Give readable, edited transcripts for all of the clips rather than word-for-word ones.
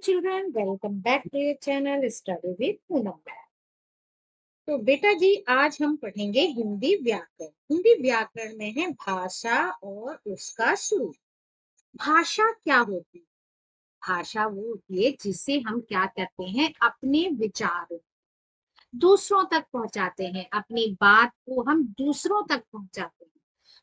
children, welcome back to your channel Study with Poonam Ma'am। तो बेटा जी आज हम पढ़ेंगे हिंदी व्याकरण। हिंदी व्याकरण में है भाषा और उसका स्वरूप। भाषा क्या होती है? भाषा वो होती है जिससे हम क्या करते हैं, अपने विचारों दूसरों तक पहुंचाते हैं, अपनी बात को हम दूसरों तक पहुंचाते हैं।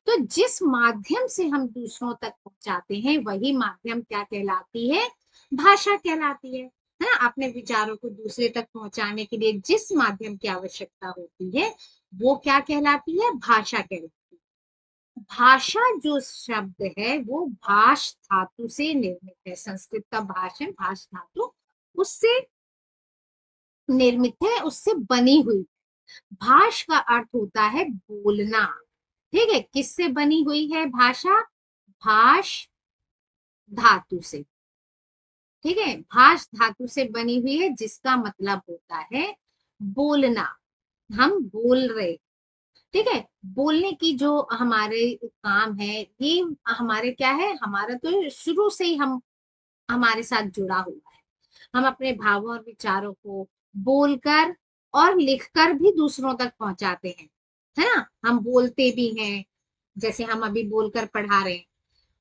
तो जिस माध्यम से हम दूसरों तक पहुंचाते हैं वही माध्यम क्या कहलाती है? भाषा कहलाती है ना। अपने विचारों को दूसरे तक पहुंचाने के लिए जिस माध्यम की आवश्यकता होती है वो क्या कहलाती है? भाषा कहलाती है। भाषा जो शब्द है वो भाष धातु से निर्मित है। संस्कृत का भाषण भाष धातु उससे निर्मित है, उससे बनी हुई। भाष का अर्थ होता है बोलना। ठीक है, किससे बनी हुई है भाषा? भाष धातु से। ठीक है, भाष धातु से बनी हुई है जिसका मतलब होता है बोलना। हम बोल रहे। ठीक है, बोलने की जो हमारे काम है ये हमारे क्या है, हमारा तो शुरू से ही हम हमारे साथ जुड़ा हुआ है। हम अपने भावों और विचारों को बोलकर और लिखकर भी दूसरों तक पहुंचाते हैं, है ना। हम बोलते भी हैं, जैसे हम अभी बोलकर पढ़ा रहे हैं,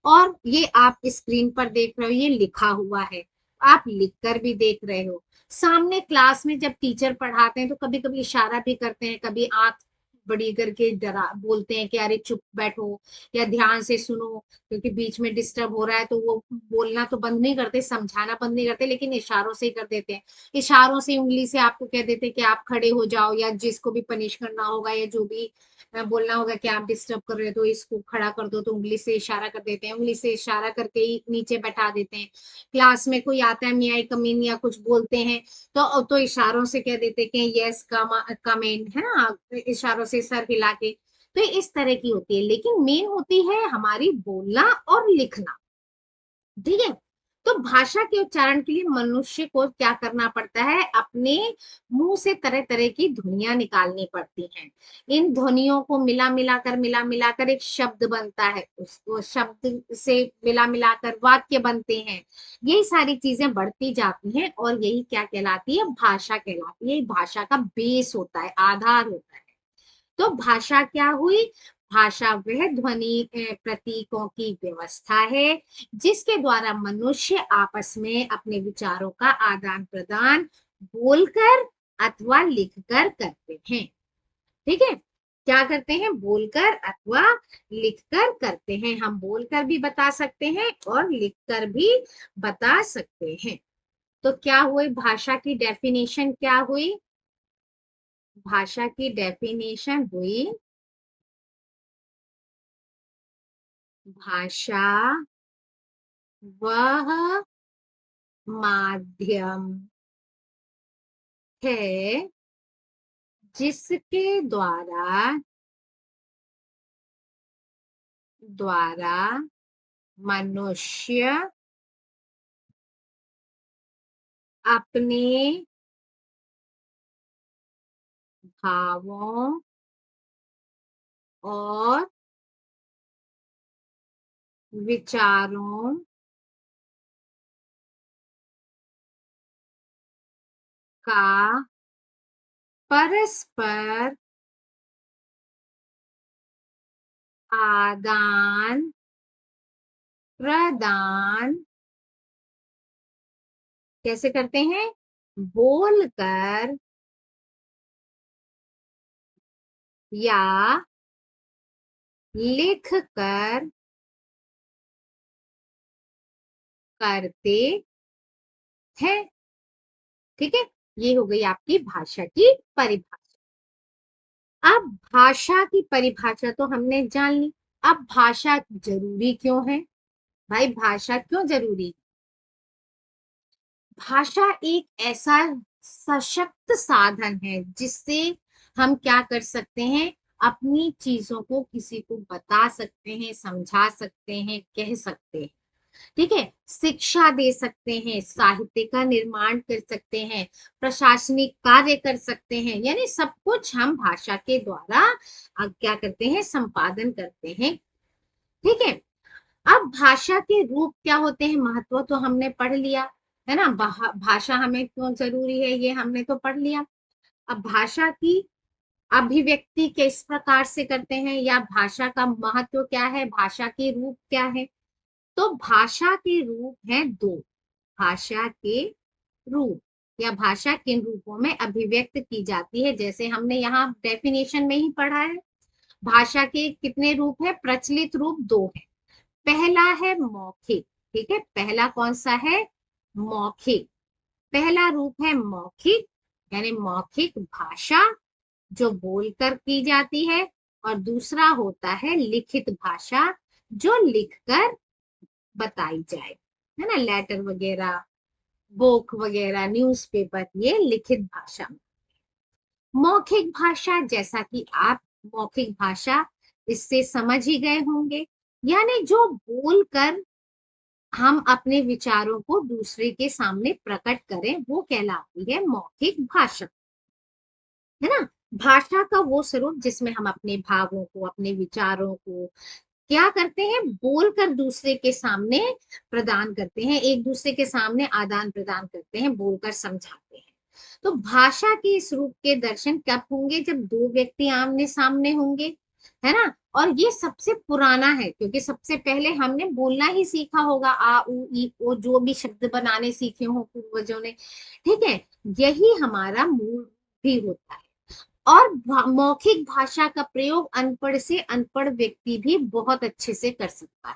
और ये आप स्क्रीन पर देख रहे हो, ये लिखा हुआ है, आप लिखकर भी देख रहे हो। सामने क्लास में जब टीचर पढ़ाते हैं तो कभी कभी इशारा भी करते हैं, कभी आंख बड़ी करके डरा बोलते हैं कि अरे चुप बैठो या ध्यान से सुनो, क्योंकि बीच में डिस्टर्ब हो रहा है। तो वो बोलना तो बंद नहीं करते, समझाना बंद नहीं करते, लेकिन इशारों से ही कर देते हैं। इशारों से उंगली से आपको कह देते हैं कि आप खड़े हो जाओ, या जिसको भी पनिश करना होगा या जो भी बोलना होगा कि आप डिस्टर्ब कर रहे हो तो इसको खड़ा कर दो, तो उंगली से इशारा कर देते हैं, उंगली से इशारा करके ही नीचे बैठा देते हैं। क्लास में कोई आता है मे आई कम इन या कुछ बोलते हैं तो इशारों से कह देते हैं कि यस कम इन, है ना, इशारों से सर हिला के। तो इस तरह की होती है, लेकिन मेन होती है हमारी बोलना और लिखना। ठीक है, तो भाषा के उच्चारण के लिए मनुष्य को क्या करना पड़ता है? अपने मुंह से तरह तरह की ध्वनियां निकालनी पड़ती हैं। इन ध्वनियों को मिला मिलाकर एक शब्द बनता है, उसको शब्द से मिला मिलाकर वाक्य बनते हैं। यही सारी चीजें बढ़ती जाती हैं और यही क्या कहलाती है? भाषा कहलाती है। भाषा का बेस होता है, आधार होता है। तो भाषा क्या हुई? भाषा वह ध्वनि प्रतीकों की व्यवस्था है जिसके द्वारा मनुष्य आपस में अपने विचारों का आदान प्रदान बोलकर अथवा लिखकर करते हैं। ठीक है, क्या करते हैं? बोलकर अथवा लिखकर करते हैं। हम बोलकर भी बता सकते हैं और लिखकर भी बता सकते हैं। तो क्या हुई? भाषा की डेफिनेशन क्या हुई? भाषा की डेफिनेशन हुई भाषा वह माध्यम है जिसके द्वारा मनुष्य अपने भावों और विचारों का परस्पर आदान प्रदान कैसे करते हैं? बोलकर या लिखकर करते हैं। ठीक है, ये हो गई आपकी भाषा की परिभाषा। अब भाषा की परिभाषा तो हमने जान ली। अब भाषा जरूरी क्यों है? भाई भाषा क्यों जरूरी? भाषा एक ऐसा सशक्त साधन है जिससे हम क्या कर सकते हैं? अपनी चीजों को किसी को बता सकते हैं, समझा सकते हैं, कह सकते हैं। ठीक है, शिक्षा दे सकते हैं, साहित्य का निर्माण कर सकते हैं, प्रशासनिक कार्य कर सकते हैं, यानी सब कुछ हम भाषा के द्वारा क्या करते हैं? संपादन करते हैं। ठीक है, अब भाषा के रूप क्या होते हैं, महत्व तो हमने पढ़ लिया। है ना। भाषा हमें क्यों जरूरी है ये हमने तो पढ़ लिया। अब भाषा की अभिव्यक्ति किस प्रकार से करते हैं, या भाषा का महत्व क्या है, भाषा के रूप क्या है। तो भाषा के रूप हैं दो। भाषा के रूप या भाषा किन रूपों में अभिव्यक्त की जाती है, जैसे हमने यहाँ डेफिनेशन में ही पढ़ा है। भाषा के कितने रूप है, प्रचलित रूप दो है। पहला है मौखिक, ठीक है, पहला कौन सा है, मौखिक। पहला रूप है मौखिक, यानी मौखिक भाषा जो बोलकर की जाती है। और दूसरा होता है लिखित भाषा, जो लिखकर बताई जाए, है ना, लेटर वगैरह, बुक वगैरह, न्यूज़पेपर, ये लिखित भाषा। मौखिक भाषा, जैसा कि आप मौखिक भाषा इससे समझ ही गए होंगे, यानी जो बोलकर हम अपने विचारों को दूसरे के सामने प्रकट करें, वो कहलाती है मौखिक भाषा, है ना। भाषा का वो स्वरूप जिसमें हम अपने भावों को, अपने विचारों को क्या करते हैं, बोलकर दूसरे के सामने प्रदान करते हैं, एक दूसरे के सामने आदान प्रदान करते हैं, बोलकर समझाते हैं। तो भाषा के इस रूप के दर्शन कब होंगे, जब दो व्यक्ति आमने सामने होंगे, है ना। और ये सबसे पुराना है, क्योंकि सबसे पहले हमने बोलना ही सीखा होगा, आ उ ई ओ, जो भी शब्द बनाने सीखे हो पूर्वजों ने, ठीक है। यही हमारा मूल भी होता है। और मौखिक भाषा का प्रयोग अनपढ़ से अनपढ़ व्यक्ति भी बहुत अच्छे से कर सकता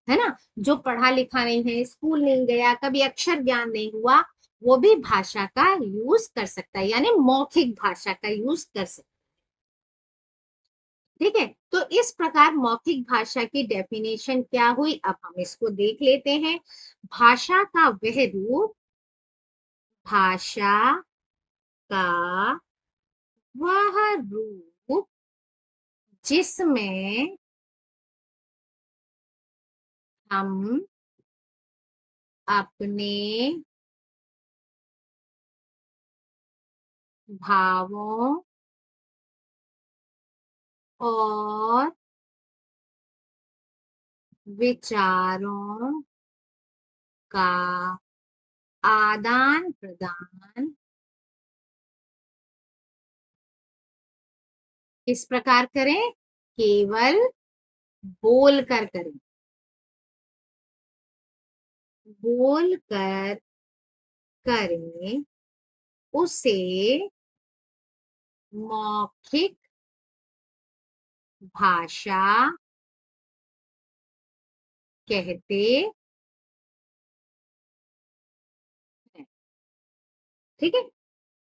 है ना। जो पढ़ा लिखा नहीं है, स्कूल नहीं गया, कभी अक्षर ज्ञान नहीं हुआ, वो भी भाषा का यूज कर सकता है, यानी मौखिक भाषा का यूज कर सकता है, ठीक है। तो इस प्रकार मौखिक भाषा की डेफिनेशन क्या हुई, अब हम इसको देख लेते हैं। भाषा का वह रूप, भाषा का वह रूप जिसमें हम अपने भावों और विचारों का आदान प्रदान किस प्रकार करें, केवल बोल कर करें, बोल कर करें, उसे मौखिक भाषा कहते हैं, ठीक है।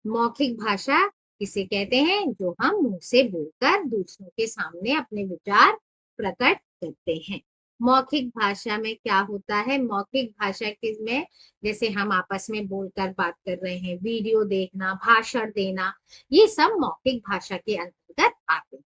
मौखिक भाषा किसे कहते हैं, जो हम मुंह से बोलकर दूसरों के सामने अपने विचार प्रकट करते हैं। मौखिक भाषा में क्या होता है, मौखिक भाषा में जैसे हम आपस में बोलकर बात कर रहे हैं, वीडियो देखना, भाषण देना, ये सब मौखिक भाषा के अंतर्गत आते हैं।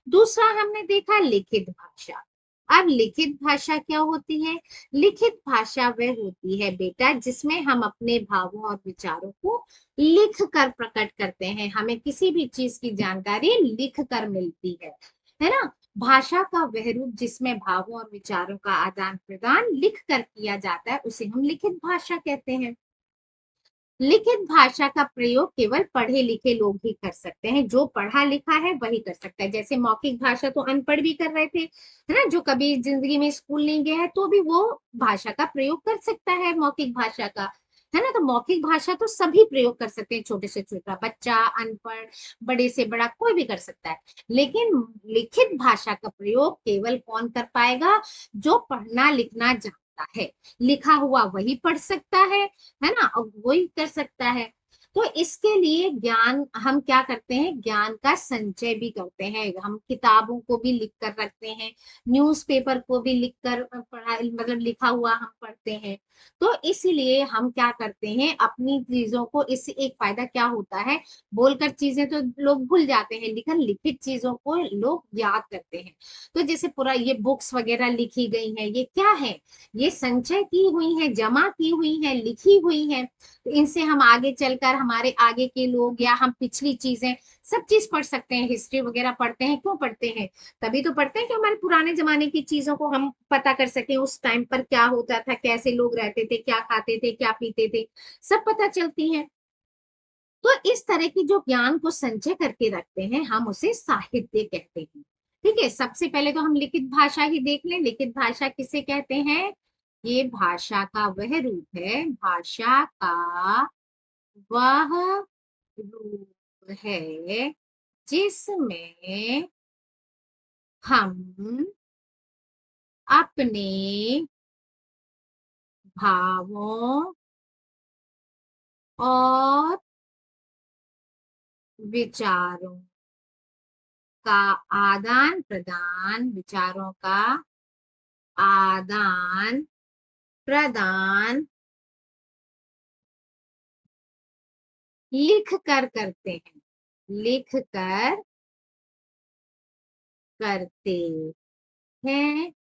दूसरा हमने देखा लिखित भाषा। अब लिखित भाषा क्या होती है, लिखित भाषा वह होती है बेटा जिसमें हम अपने भावों और विचारों को लिख कर प्रकट करते हैं, हमें किसी भी चीज की जानकारी लिख कर मिलती है ना। भाषा का वह रूप जिसमें भावों और विचारों का आदान प्रदान लिख कर किया जाता है, उसे हम लिखित भाषा कहते हैं। लिखित भाषा का प्रयोग केवल पढ़े लिखे लोग ही कर सकते हैं, जो पढ़ा लिखा है वही कर सकता है। जैसे मौखिक भाषा तो अनपढ़ भी कर रहे थे, है ना, जो कभी जिंदगी में स्कूल नहीं गया है तो भी वो भाषा का प्रयोग कर सकता है, मौखिक भाषा का, है ना। तो मौखिक भाषा तो सभी प्रयोग कर सकते हैं, छोटे से छोटा बच्चा, अनपढ़, बड़े से बड़ा, कोई भी कर सकता है। लेकिन लिखित भाषा का प्रयोग केवल कौन कर पाएगा, जो पढ़ना लिखना जानता है, लिखा हुआ वही पढ़ सकता है ना, और वही कर सकता है। तो इसके लिए ज्ञान हम क्या करते हैं, ज्ञान का संचय भी करते हैं, हम किताबों को भी लिख कर रखते हैं, न्यूज़पेपर को भी लिख कर पढ़ा, मतलब लिखा हुआ हम पढ़ते हैं। तो इसलिए हम क्या करते हैं, अपनी चीजों को, इससे एक फायदा क्या होता है, बोलकर चीजें तो लोग भूल जाते हैं, लेकिन लिखित चीजों को लोग याद करते हैं। तो जैसे पूरा ये बुक्स वगैरह लिखी गई है, ये क्या है, ये संचय की हुई है, जमा की हुई है, लिखी हुई है। तो इनसे हम आगे चलकर हमारे आगे के लोग या हम पिछली चीजें सब चीज पढ़ सकते हैं। हिस्ट्री वगैरह पढ़ते हैं, क्यों पढ़ते हैं? तभी तो पढ़ते हैं कि हमारे पुराने जमाने की चीजों को हम पता कर सके, उस टाइम पर क्या होता था, कैसे लोग रहते थे, क्या खाते थे, क्या पीते थे, सब पता चलती है। तो इस तरह की जो ज्ञान को संचय करके रखते हैं हम उसे साहित्य कहते हैं। ठीक है, सबसे पहले तो हम लिखित भाषा ही देख लें। लिखित भाषा किसे कहते हैं? ये भाषा का वह रूप है, भाषा का वह रूप है जिसमें हम अपने भावों और विचारों का आदान प्रदान, विचारों का आदान प्रदान लिख कर करते हैं, लिख कर करते हैं,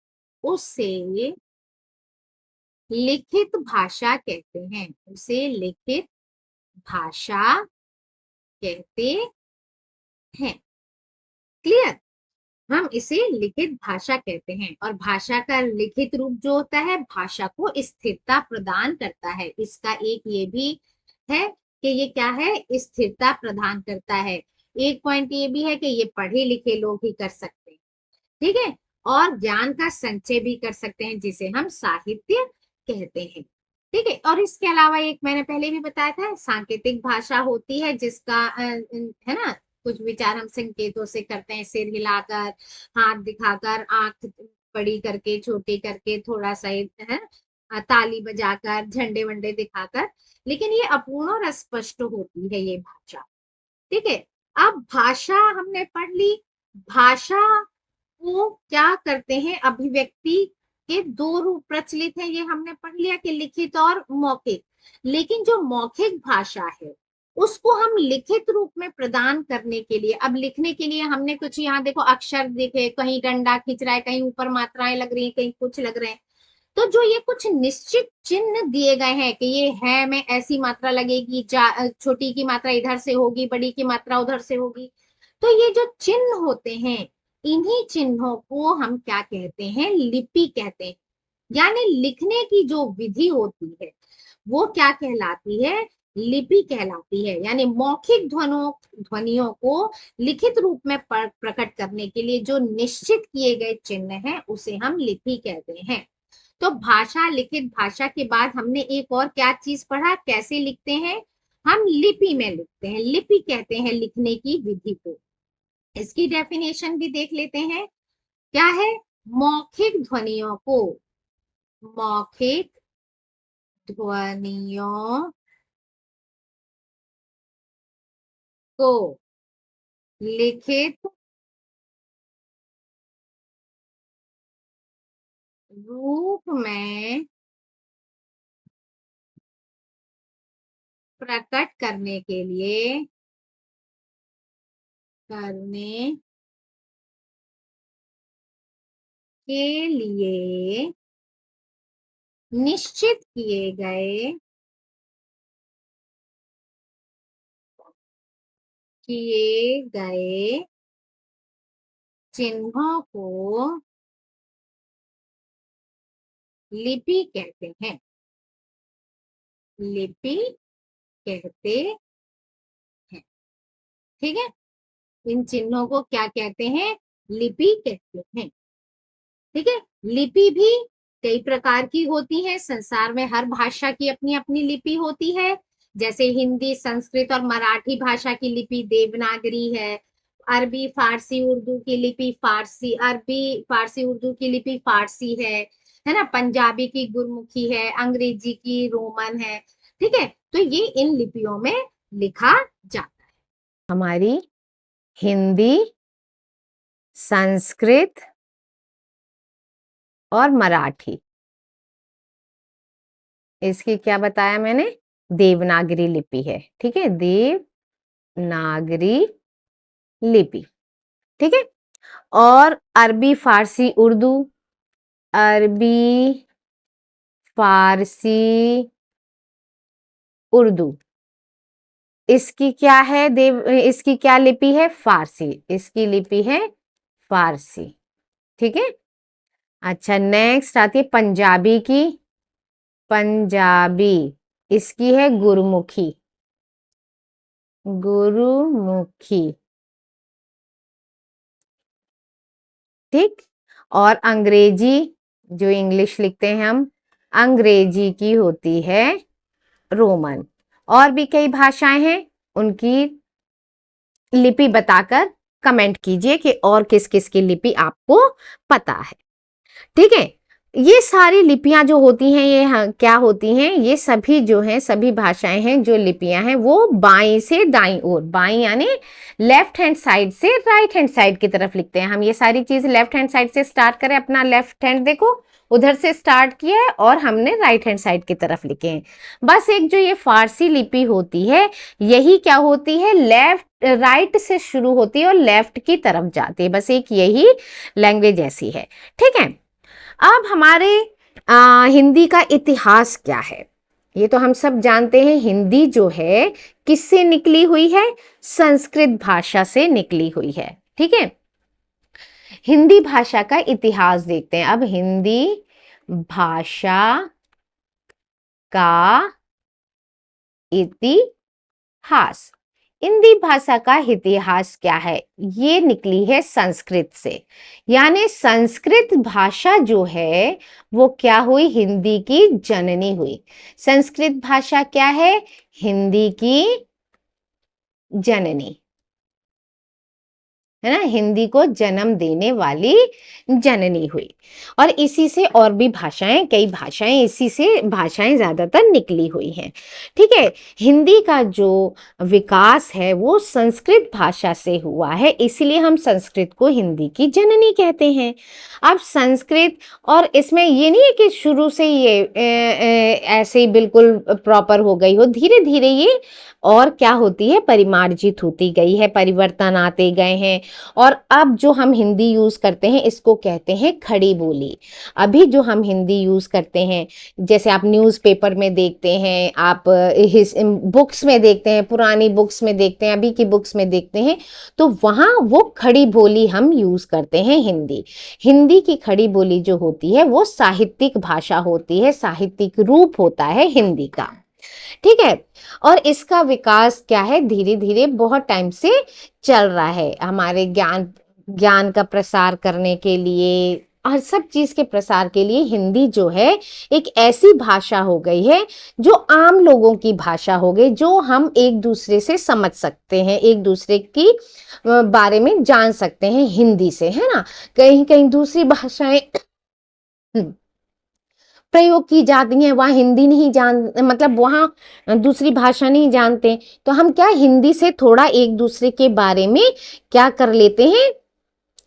उसे लिखित भाषा कहते हैं, उसे लिखित भाषा कहते हैं। क्लियर? हम इसे लिखित भाषा कहते हैं। और भाषा का लिखित रूप जो होता है भाषा को स्थिरता प्रदान करता है। इसका एक ये भी है कि ये क्या है, स्थिरता प्रदान करता है। एक पॉइंट ये भी है कि ये पढ़े लिखे लोग ही कर सकते हैं। ठीक है, और ज्ञान का संचय भी कर सकते हैं जिसे हम साहित्य कहते हैं। ठीक है, और इसके अलावा एक मैंने पहले भी बताया था, सांकेतिक भाषा होती है जिसका है ना, कुछ विचार हम संकेतों से करते हैं, सिर हिलाकर, हाथ दिखाकर, आंख बड़ी करके, छोटी करके, थोड़ा सा है, ताली बजाकर, झंडे वंडे दिखाकर। लेकिन ये अपूर्ण और अस्पष्ट होती है ये भाषा। ठीक है, अब भाषा हमने पढ़ ली। भाषा वो क्या करते हैं, अभिव्यक्ति के दो रूप प्रचलित हैं, ये हमने पढ़ लिया कि लिखित और मौखिक। लेकिन जो मौखिक भाषा है उसको हम लिखित रूप में प्रदान करने के लिए, अब लिखने के लिए हमने कुछ, यहाँ देखो अक्षर देखे, कहीं डंडा खींच रहा है, कहीं ऊपर मात्राएं लग रही है, कहीं कुछ लग रहे हैं। तो जो ये कुछ निश्चित चिन्ह दिए गए हैं कि ये है में ऐसी मात्रा लगेगी, छोटी की मात्रा इधर से होगी, बड़ी की मात्रा उधर से होगी, तो ये जो चिन्ह होते हैं, इन्हीं चिन्हों को हम क्या कहते हैं, लिपि कहते हैं। यानी लिखने की जो विधि होती है वो क्या कहलाती है, लिपि कहलाती है। यानी मौखिक ध्वनियों को लिखित रूप में प्रकट करने के लिए जो निश्चित किए गए चिन्ह हैं उसे हम लिपि कहते हैं। तो भाषा, लिखित भाषा के बाद हमने एक और क्या चीज पढ़ा, कैसे लिखते हैं, हम लिपि में लिखते हैं। लिपि कहते हैं लिखने की विधि को। इसकी डेफिनेशन भी देख लेते हैं, क्या है, मौखिक ध्वनियों को, मौखिक ध्वनियों को लिखित रूप में प्रकट करने के लिए निश्चित किए गए चिन्हों को लिपि कहते हैं, लिपि कहते हैं। ठीक है, इन चिन्हों को क्या कहते हैं, लिपि कहते हैं। ठीक है, लिपि भी कई प्रकार की होती है। संसार में हर भाषा की अपनी अपनी लिपि होती है। जैसे हिंदी, संस्कृत और मराठी भाषा की लिपि देवनागरी है। अरबी, फारसी, उर्दू की लिपि फारसी, अरबी, फारसी, उर्दू की लिपि फारसी है ना। पंजाबी की गुरमुखी है, अंग्रेजी की रोमन है। ठीक है, तो ये इन लिपियों में लिखा जाता है। हमारी हिंदी, संस्कृत और मराठी, इसकी क्या बताया मैंने, देवनागरी लिपि है। ठीक है, देवनागरी लिपि। ठीक है, और अरबी, फारसी, उर्दू, अरबी, फारसी, उर्दू, इसकी क्या है इसकी क्या लिपि है? फारसी। इसकी लिपि है फारसी। ठीक है। अच्छा, नेक्स्ट आती है पंजाबी की। पंजाबी, इसकी है गुरुमुखी। गुरुमुखी। ठीक। और अंग्रेजी, जो इंग्लिश लिखते हैं हम, अंग्रेजी की होती है रोमन। और भी कई भाषाएं हैं, उनकी लिपि बताकर कमेंट कीजिए कि और किस किस की लिपि आपको पता है। ठीक है। ये सारी लिपियां जो होती हैं, ये क्या होती हैं? ये सभी जो हैं, सभी भाषाएं हैं, जो लिपियां हैं, वो बाईं से दाईं ओर, बाईं यानी लेफ्ट हैंड साइड से राइट हैंड साइड की तरफ लिखते हैं हम। ये सारी चीज लेफ्ट हैंड साइड से स्टार्ट करें, अपना लेफ्ट हैंड देखो, उधर से स्टार्ट किया है और हमने राइट हैंड साइड की तरफ लिखे हैं। बस एक जो ये फारसी लिपि होती है, यही क्या होती है? लेफ्ट राइट से शुरू होती है और लेफ्ट की तरफ जाती है। बस एक यही लैंग्वेज ऐसी है। ठीक है। अब हमारे हिंदी का इतिहास क्या है? ये तो हम सब जानते हैं, हिंदी जो है किससे निकली हुई है? संस्कृत भाषा से निकली हुई है। ठीक है। हिंदी भाषा का इतिहास देखते हैं अब। हिंदी भाषा का इतिहास, हिंदी भाषा का इतिहास क्या है? ये निकली है संस्कृत से, यानी संस्कृत भाषा जो है वो क्या हुई? हिंदी की जननी हुई। संस्कृत भाषा क्या है? हिंदी की जननी, है ना, हिंदी को जन्म देने वाली जननी हुई। और इसी से और भी भाषाएं, कई भाषाएं इसी से भाषाएं ज्यादातर निकली हुई हैं। ठीक है। हिंदी का जो विकास है वो संस्कृत भाषा से हुआ है, इसलिए हम संस्कृत को हिंदी की जननी कहते हैं। अब संस्कृत, और इसमें ये नहीं है कि शुरू से ये ऐसे ही बिल्कुल प्रॉपर हो गई हो, धीरे धीरे ये और क्या होती है? परिमार्जित होती गई है, परिवर्तन आते गए हैं। और अब जो हम हिंदी यूज करते हैं, इसको कहते हैं खड़ी बोली। अभी जो हम हिंदी यूज करते हैं, जैसे आप न्यूज़पेपर में देखते हैं, आप बुक्स में देखते हैं, पुरानी बुक्स में देखते हैं, अभी की बुक्स में देखते हैं, तो वहां वो खड़ी बोली हम यूज करते हैं हिंदी। हिंदी की खड़ी बोली जो होती है वो साहित्यिक भाषा होती है, साहित्यिक रूप होता है हिंदी का। ठीक है। और इसका विकास क्या है? धीरे धीरे बहुत टाइम से चल रहा है। हमारे ज्ञान ज्ञान का प्रसार करने के लिए और सब चीज के प्रसार के लिए हिंदी जो है एक ऐसी भाषा हो गई है जो आम लोगों की भाषा हो गई, जो हम एक दूसरे से समझ सकते हैं, एक दूसरे की बारे में जान सकते हैं हिंदी से, है ना। कहीं कहीं दूसरी भाषाएं प्रयोग की जाती हैं, वहाँ हिंदी नहीं जान, मतलब वहाँ दूसरी भाषा नहीं जानते, तो हम क्या हिंदी से थोड़ा एक दूसरे के बारे में क्या कर लेते हैं?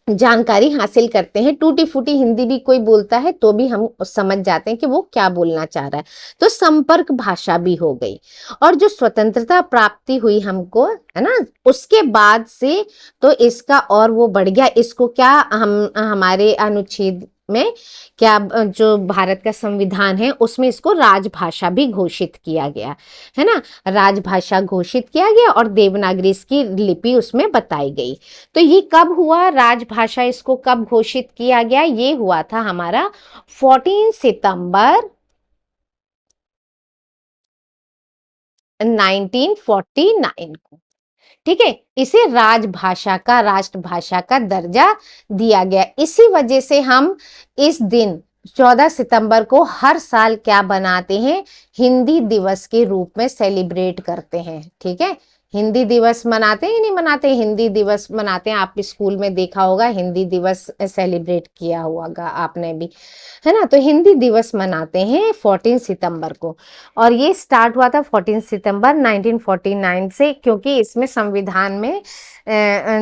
जानकारी हासिल करते हैं। टूटी फूटी हिंदी भी कोई बोलता है तो भी हम समझ जाते हैं कि वो क्या बोलना चाह रहा है। तो संपर्क भाषा भी हो गई। और जो स्वतंत्रता प्राप्ति हुई हमको, है ना, उसके बाद से तो इसका और वो बढ़ गया। इसको क्या हम हमारे अनुच्छेद में क्या, जो भारत का संविधान है उसमें इसको राजभाषा भी घोषित किया गया, है ना। राजभाषा घोषित किया गया और देवनागरी की लिपि उसमें बताई गई। तो ये कब हुआ? राजभाषा इसको कब घोषित किया गया? ये हुआ था हमारा 14 सितंबर 1949 को। ठीक है। इसे राजभाषा का, राष्ट्रभाषा का दर्जा दिया गया। इसी वजह से हम इस दिन 14 सितंबर को हर साल क्या बनाते हैं? हिंदी दिवस के रूप में सेलिब्रेट करते हैं। ठीक है। हिंदी दिवस मनाते हैं, नहीं मनाते? हिंदी दिवस मनाते हैं। आप स्कूल में देखा होगा, हिंदी दिवस सेलिब्रेट किया होगा आपने भी, है ना। तो हिंदी दिवस मनाते हैं 14 सितंबर को। और ये स्टार्ट हुआ था 14 सितंबर 1949 से, क्योंकि इसमें संविधान में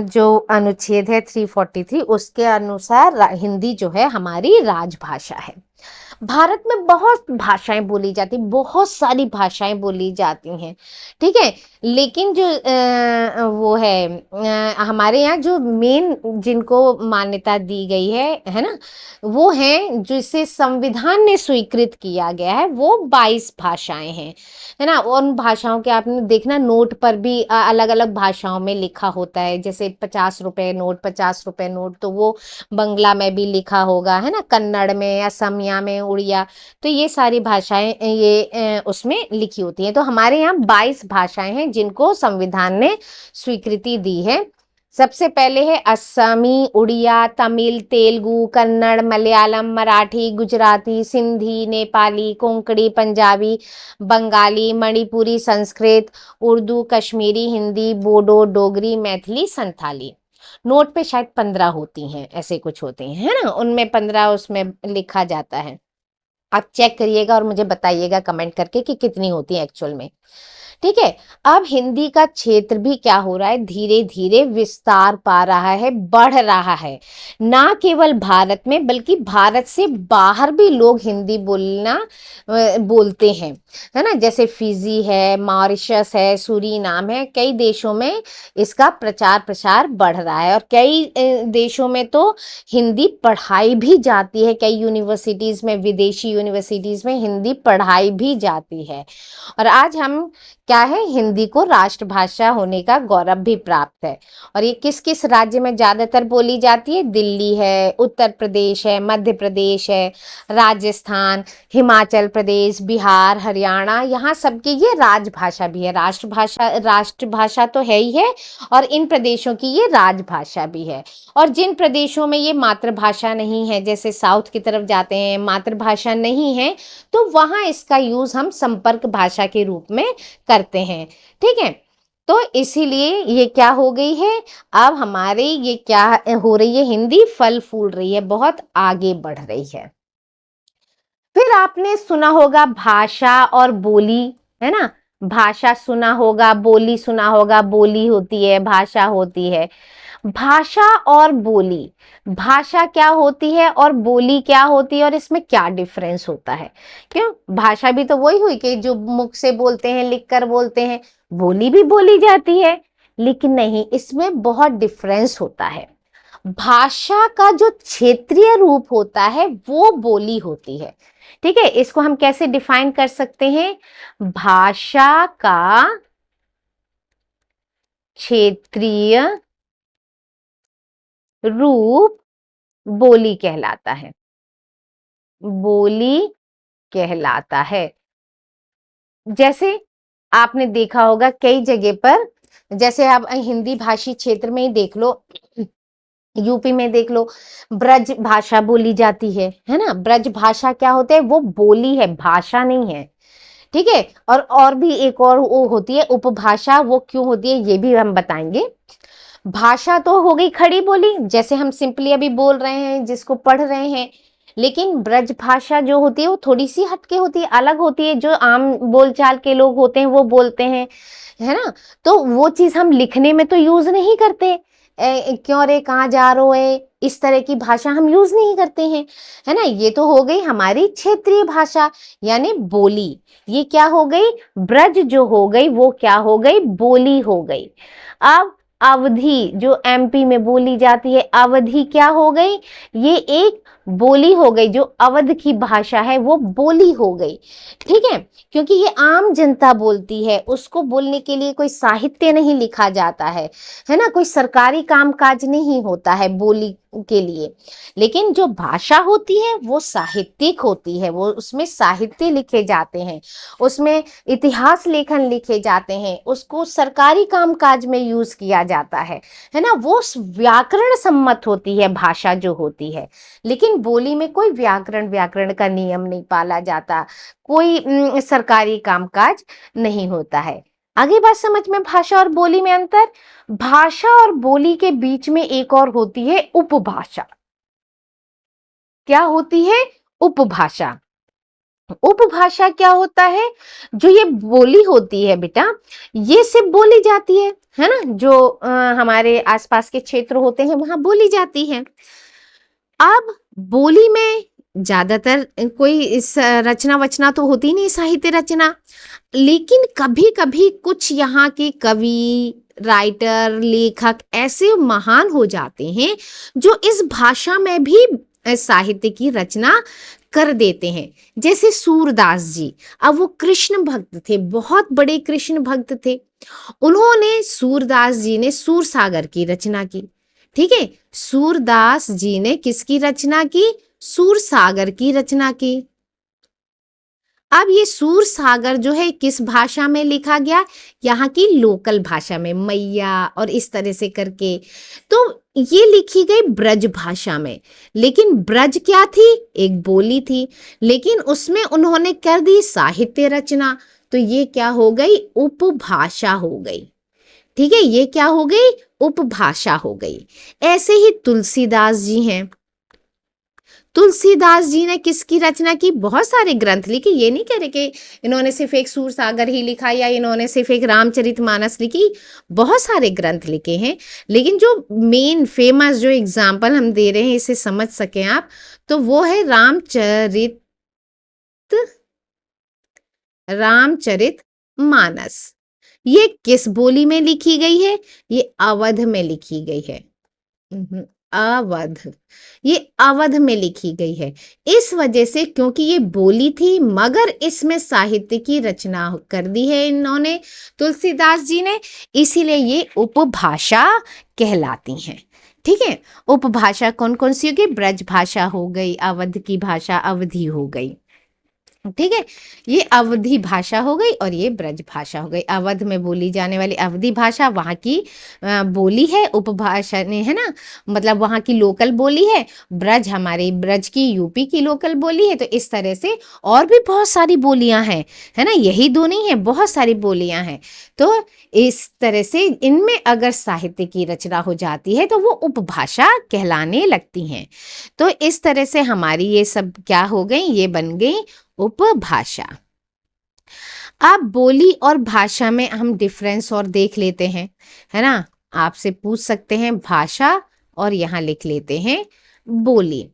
जो अनुच्छेद है 343, उसके अनुसार हिंदी जो है हमारी राजभाषा है। भारत में बहुत भाषाएं बोली जाती, बहुत सारी भाषाएं बोली जाती हैं, ठीक है। लेकिन जो वो है हमारे यहाँ जो मेन जिनको मान्यता दी गई है ना, वो हैं जिसे संविधान ने स्वीकृत किया गया है, वो 22 भाषाएं हैं, है ना। उन भाषाओं के आपने देखना नोट पर भी अलग अलग भाषाओं में लिखा होता है, जैसे 50 रुपए नोट, 50 रुपए नोट, तो वो बंगला में भी लिखा होगा, है ना, कन्नड़ में, असमिया में, उड़िया, तो ये सारी भाषाएं ये उसमें लिखी होती हैं। तो हमारे यहाँ 22 भाषाएं हैं जिनको संविधान ने स्वीकृति दी है। सबसे पहले है असमी, उड़िया, तमिल, तेलुगु, कन्नड़, मलयालम, मराठी, गुजराती, सिंधी, नेपाली, कोंकणी, पंजाबी, बंगाली, मणिपुरी, संस्कृत, उर्दू, कश्मीरी, हिंदी, बोडो, डोगरी, मैथिली, संथाली। नोट पे शायद 15 होती हैं, ऐसे कुछ होते हैं, है ना, उनमें 15 उसमें लिखा जाता है। आप चेक करिएगा और मुझे बताइएगा कमेंट करके कि कितनी होती है एक्चुअल में, ठीक है। अब हिंदी का क्षेत्र भी क्या हो रहा है, धीरे धीरे विस्तार पा रहा है, बढ़ रहा है। ना केवल भारत में बल्कि भारत से बाहर भी लोग हिंदी बोलते हैं, है ना। जैसे फिजी है, मॉरिशस है, सूरीनाम है, कई देशों में इसका प्रचार प्रसार बढ़ रहा है, और कई देशों में तो हिंदी पढ़ाई भी जाती है, कई यूनिवर्सिटीज में, विदेशी यूनिवर्सिटीज में हिंदी पढ़ाई भी जाती है। और आज हम क्या है, हिंदी को राष्ट्रभाषा होने का गौरव भी प्राप्त है। और ये किस किस राज्य में ज्यादातर बोली जाती है, दिल्ली है, उत्तर प्रदेश है, मध्य प्रदेश है, राजस्थान, हिमाचल प्रदेश, बिहार, हरियाणा, यहाँ सबकी ये राजभाषा भी है। राष्ट्रभाषा तो है ही है, और इन प्रदेशों की ये राजभाषा भी है। और जिन प्रदेशों में ये मातृभाषा नहीं है, जैसे साउथ की तरफ जाते हैं, मातृभाषा नहीं है, तो वहां इसका यूज हम संपर्क भाषा के रूप में करते हैं, ठीक है। तो इसीलिए ये क्या हो गई है, अब हमारे ये क्या हो रही है, हिंदी फल फूल रही है, बहुत आगे बढ़ रही है। फिर आपने सुना होगा भाषा और बोली, है ना। भाषा सुना होगा, बोली सुना होगा, बोली होती है, भाषा होती है। भाषा और बोली, भाषा क्या होती है और बोली क्या होती है, और इसमें क्या डिफरेंस होता है। क्यों, भाषा भी तो वही हुई कि जो मुख से बोलते हैं, लिख कर बोलते हैं, बोली भी बोली जाती है, लेकिन नहीं, इसमें बहुत डिफरेंस होता है। भाषा का जो क्षेत्रीय रूप होता है वो बोली होती है, ठीक है। इसको हम कैसे डिफाइन कर सकते हैं, भाषा का क्षेत्रीय रूप बोली कहलाता है, बोली कहलाता है। जैसे आपने देखा होगा कई जगह पर, जैसे आप हिंदी भाषी क्षेत्र में ही देख लो, यूपी में देख लो, ब्रज भाषा बोली जाती है ना। ब्रज भाषा क्या होता है, वो बोली है, भाषा नहीं है, ठीक है। और भी एक और वो होती है उपभाषा, वो क्यों होती है ये भी हम बताएंगे। भाषा तो हो गई खड़ी बोली, जैसे हम सिंपली अभी बोल रहे हैं, जिसको पढ़ रहे हैं। लेकिन ब्रज भाषा जो होती है वो थोड़ी सी हटके होती है, अलग होती है, जो आम बोलचाल के लोग होते हैं वो बोलते हैं, है ना। तो वो चीज हम लिखने में तो यूज नहीं करते, क्यों रे कहाँ जा रो है, इस तरह की भाषा हम यूज नहीं करते हैं, है ना। ये तो हो गई हमारी क्षेत्रीय भाषा, यानी बोली। ये क्या हो गई, ब्रज जो हो गई वो क्या हो गई, बोली हो गई। अब अवधी जो एमपी में बोली जाती है, अवधी क्या हो गई, ये एक बोली हो गई, जो अवध की भाषा है वो बोली हो गई, ठीक है। क्योंकि ये आम जनता बोलती है, उसको बोलने के लिए कोई साहित्य नहीं लिखा जाता है ना, कोई सरकारी कामकाज नहीं होता है बोली के लिए। लेकिन जो भाषा होती है वो साहित्यिक होती है, वो उसमें साहित्य लिखे जाते हैं, उसमें इतिहास लेखन लिखे जाते हैं, उसको सरकारी कामकाज में यूज किया जाता है ना। वो व्याकरण सम्मत होती है भाषा जो होती है। लेकिन बोली में कोई व्याकरण का नियम नहीं पाला जाता, कोई सरकारी कामकाज नहीं होता है। आगे बात समझ में, भाषा और बोली में अंतर। भाषा और बोली के बीच में एक और होती है उपभाषा। क्या होती है, उपभाषा। उपभाषा क्या होता है, जो ये बोली होती है बेटा, ये सिर्फ बोली जाती है ना, जो हमारे आसपास के क्षेत्र होते हैं वहां बोली जाती है। अब बोली में ज्यादातर कोई इस रचना वचना तो होती नहीं साहित्य रचना, लेकिन कभी कभी कुछ यहाँ के कवि, राइटर, लेखक ऐसे महान हो जाते हैं जो इस भाषा में भी साहित्य की रचना कर देते हैं। जैसे सूरदास जी, अब वो कृष्ण भक्त थे, बहुत बड़े कृष्ण भक्त थे। उन्होंने, सूरदास जी ने सूर सागर की रचना की। ठीक है, सूरदास जी ने किसकी रचना की? सूर सागर की रचना की। अब ये सूर सागर जो है किस भाषा में लिखा गया? यहाँ की लोकल भाषा में, मैया और इस तरह से करके। तो ये लिखी गई ब्रज भाषा में। लेकिन ब्रज क्या थी? एक बोली थी, लेकिन उसमें उन्होंने कर दी साहित्य रचना। तो ये क्या हो गई? उपभाषा हो गई। ठीक है, ये क्या हो गई? उपभाषा हो गई। ऐसे ही तुलसीदास जी हैं। तुलसीदास जी ने किसकी रचना की? बहुत सारे ग्रंथ लिखे। ये नहीं कह रहे कि इन्होंने सिर्फ एक सूर सागर ही लिखा या इन्होंने सिर्फ एक रामचरितमानस लिखी। बहुत सारे ग्रंथ लिखे हैं, लेकिन जो मेन फेमस जो एग्जाम्पल हम दे रहे हैं इसे समझ सकें आप, तो वो है रामचरित मानस। ये किस बोली में लिखी गई है? ये अवध में लिखी गई है। अवध, ये अवध में लिखी गई है। इस वजह से, क्योंकि ये बोली थी मगर इसमें साहित्य की रचना कर दी है इन्होंने, तुलसीदास जी ने, इसीलिए ये उपभाषा कहलाती हैं। ठीक है, उपभाषा कौन कौन सी होगी? ब्रज भाषा हो गई, अवध की भाषा अवधी हो गई। ठीक है, ये अवधी भाषा हो गई और ये ब्रज भाषा हो गई। अवध में बोली जाने वाली अवधी भाषा वहाँ की बोली है, उपभाषा ने, है ना, मतलब वहाँ की लोकल बोली है। ब्रज हमारे ब्रज की यूपी की लोकल बोली है। तो इस तरह से और भी बहुत सारी बोलियां हैं, है ना, यही दो नहीं है, बहुत सारी बोलियां हैं। तो इस तरह से इनमें अगर साहित्य की रचना हो जाती है तो वो उपभाषा कहलाने लगती हैं। तो इस तरह से हमारी ये सब क्या हो गई? ये बन गई उपभाषा। अब बोली और भाषा में हम डिफरेंस और देख लेते हैं, है ना। आपसे पूछ सकते हैं भाषा और यहां लिख लेते हैं बोली।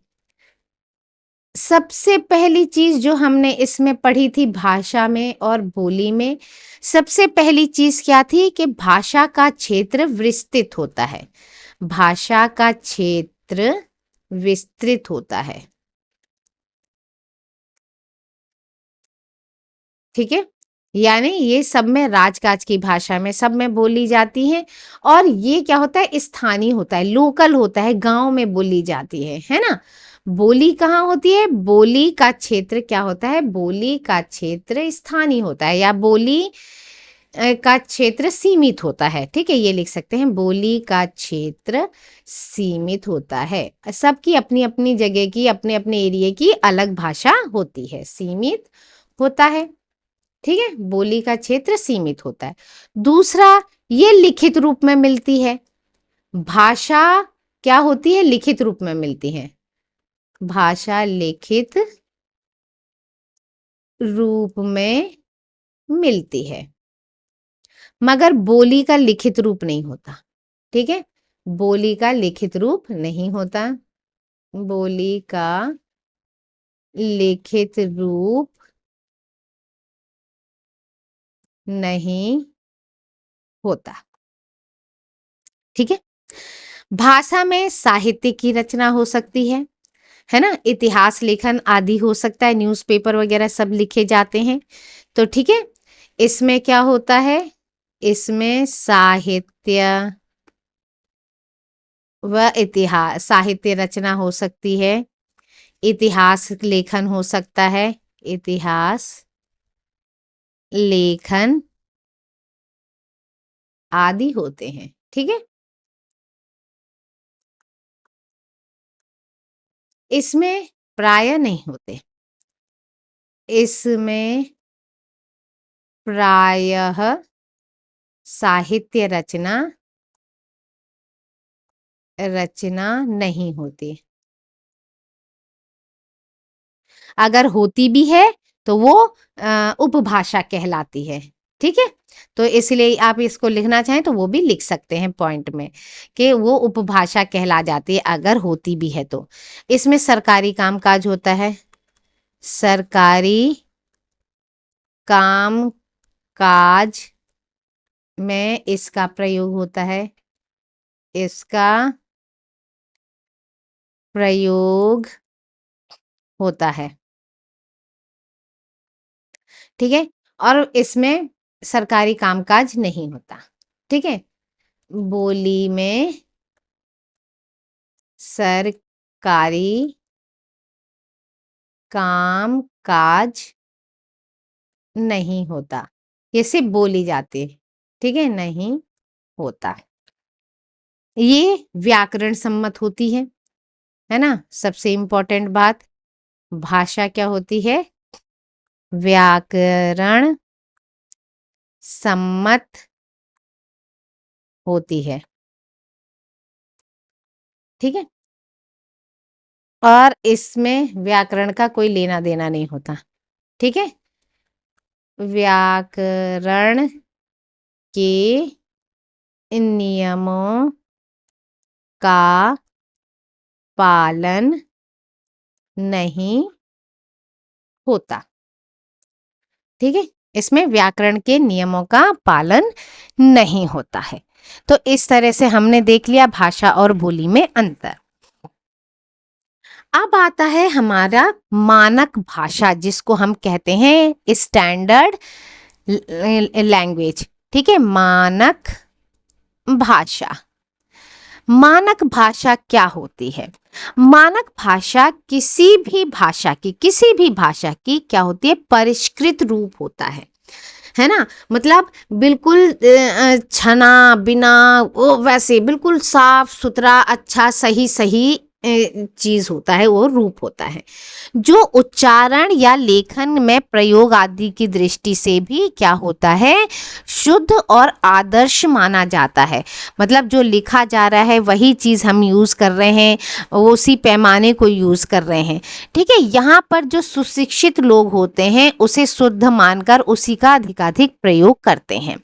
सबसे पहली चीज जो हमने इसमें पढ़ी थी भाषा में और बोली में, सबसे पहली चीज क्या थी? कि भाषा का क्षेत्र विस्तृत होता है। भाषा का क्षेत्र विस्तृत होता है। ठीक है, यानी ये सब में, राजकाज की भाषा में सब में बोली जाती है। और ये क्या होता है? स्थानीय होता है, लोकल होता है, गांव में बोली जाती है ना। बोली कहाँ होती है? बोली का क्षेत्र क्या होता है? बोली का क्षेत्र स्थानीय होता है, या बोली का क्षेत्र सीमित होता है। ठीक है, ये लिख सकते हैं, बोली का क्षेत्र सीमित होता है। सबकी अपनी अपनी जगह की, अपने अपने एरिया की अलग भाषा होती है, सीमित होता है। ठीक है, बोली का क्षेत्र सीमित होता है। दूसरा, ये लिखित रूप में मिलती है। भाषा क्या होती है? लिखित रूप में मिलती है। भाषा लिखित रूप में मिलती है, मगर बोली का लिखित रूप नहीं होता। ठीक है, बोली का लिखित रूप नहीं होता। बोली का लिखित रूप नहीं होता। ठीक है, भाषा में साहित्य की रचना हो सकती है ना, इतिहास लेखन आदि हो सकता है, न्यूज़पेपर वगैरह सब लिखे जाते हैं। तो ठीक है, इसमें क्या होता है? इसमें साहित्य व इतिहास, साहित्य रचना हो सकती है, इतिहास लेखन हो सकता है, इतिहास लेखन आदि होते हैं। ठीक है, इसमें प्राय नहीं होते। इसमें प्रायः साहित्य रचना नहीं होती। अगर होती भी है तो वो उपभाषा कहलाती है। ठीक है, तो इसलिए आप इसको लिखना चाहें तो वो भी लिख सकते हैं पॉइंट में कि वो उपभाषा कहला जाती है अगर होती भी है तो। इसमें सरकारी कामकाज होता है, सरकारी काम काज में इसका प्रयोग होता है, इसका प्रयोग होता है, ठीक है। और इसमें सरकारी कामकाज नहीं होता, ठीक है। बोली में सरकारी काम काज नहीं होता, ये सिर्फ बोली जाती है, ठीक है, नहीं होता। ये व्याकरण सम्मत होती है ना। सबसे इंपॉर्टेंट बात, भाषा क्या होती है, व्याकरण सम्मत होती है, ठीक है। और इसमें व्याकरण का कोई लेना देना नहीं होता, ठीक है। व्याकरण के नियमों का पालन नहीं होता, ठीक है। इसमें व्याकरण के नियमों का पालन नहीं होता है। तो इस तरह से हमने देख लिया भाषा और बोली में अंतर। अब आता है हमारा मानक भाषा, जिसको हम कहते हैं स्टैंडर्ड लैंग्वेज, ठीक है, मानक भाषा। मानक भाषा क्या होती है? मानक भाषा किसी भी भाषा की क्या होती है, परिष्कृत रूप होता है ना। मतलब बिल्कुल छना बिना वो वैसे बिल्कुल साफ सुथरा अच्छा सही सही चीज होता है, वो रूप होता है, जो उच्चारण या लेखन में प्रयोग आदि की दृष्टि से भी क्या होता है, शुद्ध और आदर्श माना जाता है। मतलब जो लिखा जा रहा है वही चीज हम यूज कर रहे हैं, उसी पैमाने को यूज कर रहे हैं, ठीक है। यहाँ पर जो सुशिक्षित लोग होते हैं उसे शुद्ध मानकर उसी का अधिकाधिक प्रयोग करते हैं।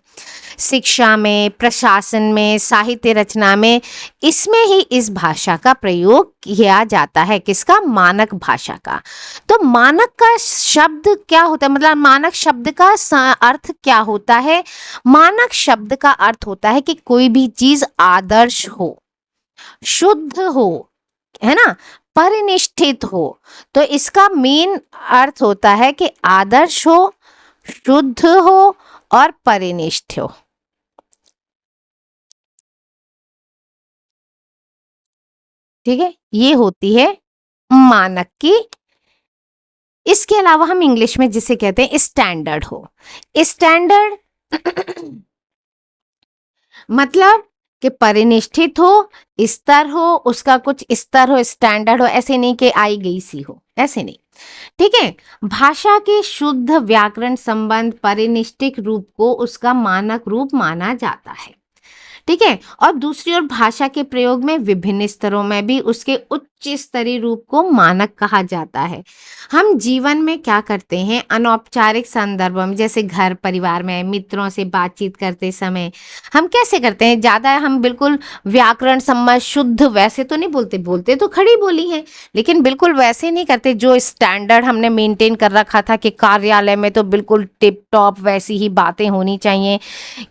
शिक्षा में, प्रशासन में, साहित्य रचना में, इसमें ही इस भाषा का प्रयोग किया जाता है। किसका? मानक भाषा का। तो मानक का शब्द क्या होता है, मतलब मानक शब्द का अर्थ क्या होता है? मानक शब्द का अर्थ होता है कि कोई भी चीज आदर्श हो, शुद्ध हो, है ना, परिनिष्ठित हो। तो इसका मेन अर्थ होता है कि आदर्श हो, शुद्ध हो और परिनिष्ठ हो, ठीक है। ये होती है मानक की। इसके अलावा हम इंग्लिश में जिसे कहते हैं स्टैंडर्ड हो। स्टैंडर्ड मतलब कि परिनिष्ठित हो, स्तर हो, उसका कुछ स्तर हो, स्टैंडर्ड हो, ऐसे नहीं कि आई गई सी हो, ऐसे नहीं, ठीक है। भाषा के शुद्ध व्याकरण संबंध परिनिष्ठित रूप को उसका मानक रूप माना जाता है, ठीक है। और दूसरी ओर भाषा के प्रयोग में विभिन्न स्तरों में भी उसके उच्च स्तरीय रूप को मानक कहा जाता है। हम जीवन में क्या करते हैं, अनौपचारिक संदर्भ में, जैसे घर परिवार में मित्रों से बातचीत करते समय हम कैसे करते हैं, ज्यादा हम बिल्कुल व्याकरण सम्मत शुद्ध वैसे तो नहीं बोलते, बोलते तो खड़ी बोली है, लेकिन बिल्कुल वैसे नहीं करते जो स्टैंडर्ड हमने मेंटेन कर रखा था कि कार्यालय में तो बिल्कुल टिप टॉप वैसी ही बातें होनी चाहिए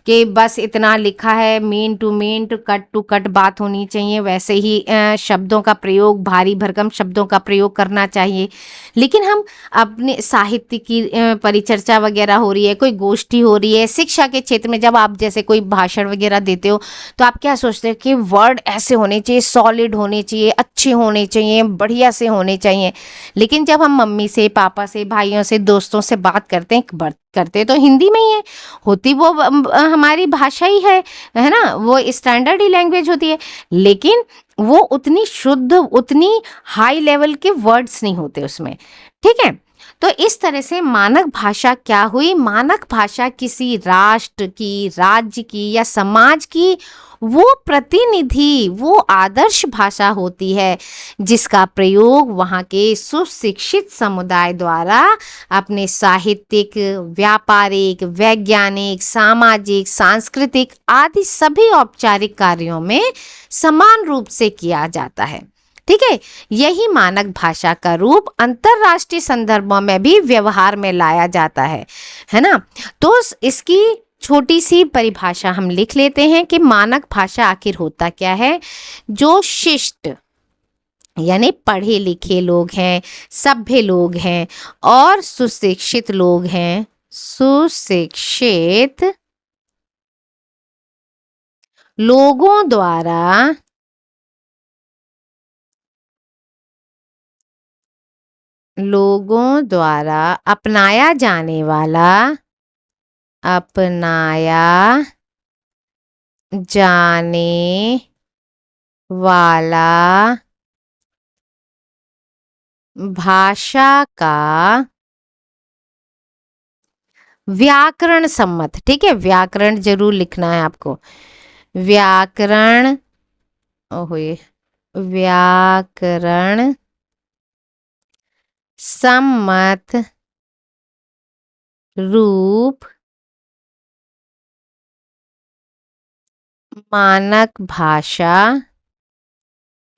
कि बस इतना लिखा है, man to man to cut बात होनी चाहिए, वैसे ही शब्दों का प्रयोग, भारी भरकम शब्दों का प्रयोग करना चाहिए। लेकिन हम अपने साहित्य की परिचर्चा वगैरह हो रही है, कोई गोष्ठी हो रही है, शिक्षा के क्षेत्र में जब आप जैसे कोई भाषण वगैरह देते हो तो आप क्या सोचते हो कि वर्ड ऐसे होने चाहिए, सॉलिड होने चाहिए, अच्छे होने चाहिए, बढ़िया से होने चाहिए। लेकिन जब हम मम्मी से, पापा से, भाइयों से, दोस्तों से बात करते तो हिंदी में ही है, होती वो हमारी भाषा ही है ना, वो स्टैंडर्ड ही लैंग्वेज होती है, लेकिन वो उतनी शुद्ध, उतनी हाई लेवल के वर्ड्स नहीं होते उसमें, ठीक है। तो इस तरह से मानक भाषा क्या हुई? मानक भाषा किसी राष्ट्र की, राज्य की या समाज की वो प्रतिनिधि, वो आदर्श भाषा होती है जिसका प्रयोग वहाँ के सुशिक्षित समुदाय द्वारा अपने साहित्यिक, व्यापारिक, वैज्ञानिक, सामाजिक, सांस्कृतिक आदि सभी औपचारिक कार्यों में समान रूप से किया जाता है। ठीक है, यही मानक भाषा का रूप अंतरराष्ट्रीय संदर्भों में भी व्यवहार में लाया जाता है ना। तो इसकी छोटी सी परिभाषा हम लिख लेते हैं कि मानक भाषा आखिर होता क्या है? जो शिष्ट यानी पढ़े लिखे लोग हैं, सभ्य लोग हैं और सुशिक्षित लोग हैं, सुशिक्षित लोगों द्वारा अपनाया जाने वाला, अपनाया जाने वाला भाषा का व्याकरण सम्मत, ठीक है, व्याकरण जरूर लिखना है आपको, व्याकरण, ओए, व्याकरण सम्मत रूप मानक भाषा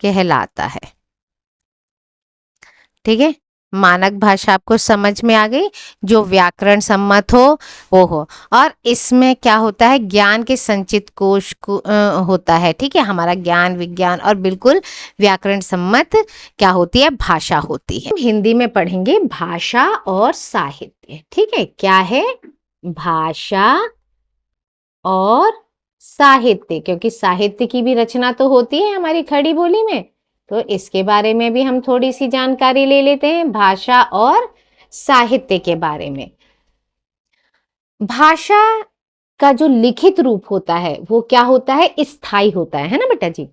कहलाता है। ठीक है, मानक भाषा आपको समझ में आ गई, जो व्याकरण सम्मत हो वो हो। और इसमें क्या होता है? ज्ञान के संचित कोश को होता है। ठीक है, हमारा ज्ञान, विज्ञान और बिल्कुल व्याकरण सम्मत क्या होती है? भाषा होती है। हिंदी में पढ़ेंगे भाषा और साहित्य। ठीक है, क्या है? भाषा और साहित्य, क्योंकि साहित्य की भी रचना तो होती है हमारी खड़ी बोली में, तो इसके बारे में भी हम थोड़ी सी जानकारी ले लेते हैं, भाषा और साहित्य के बारे में। भाषा का जो लिखित रूप होता है वो क्या होता है? स्थायी होता है ना बेटा जी?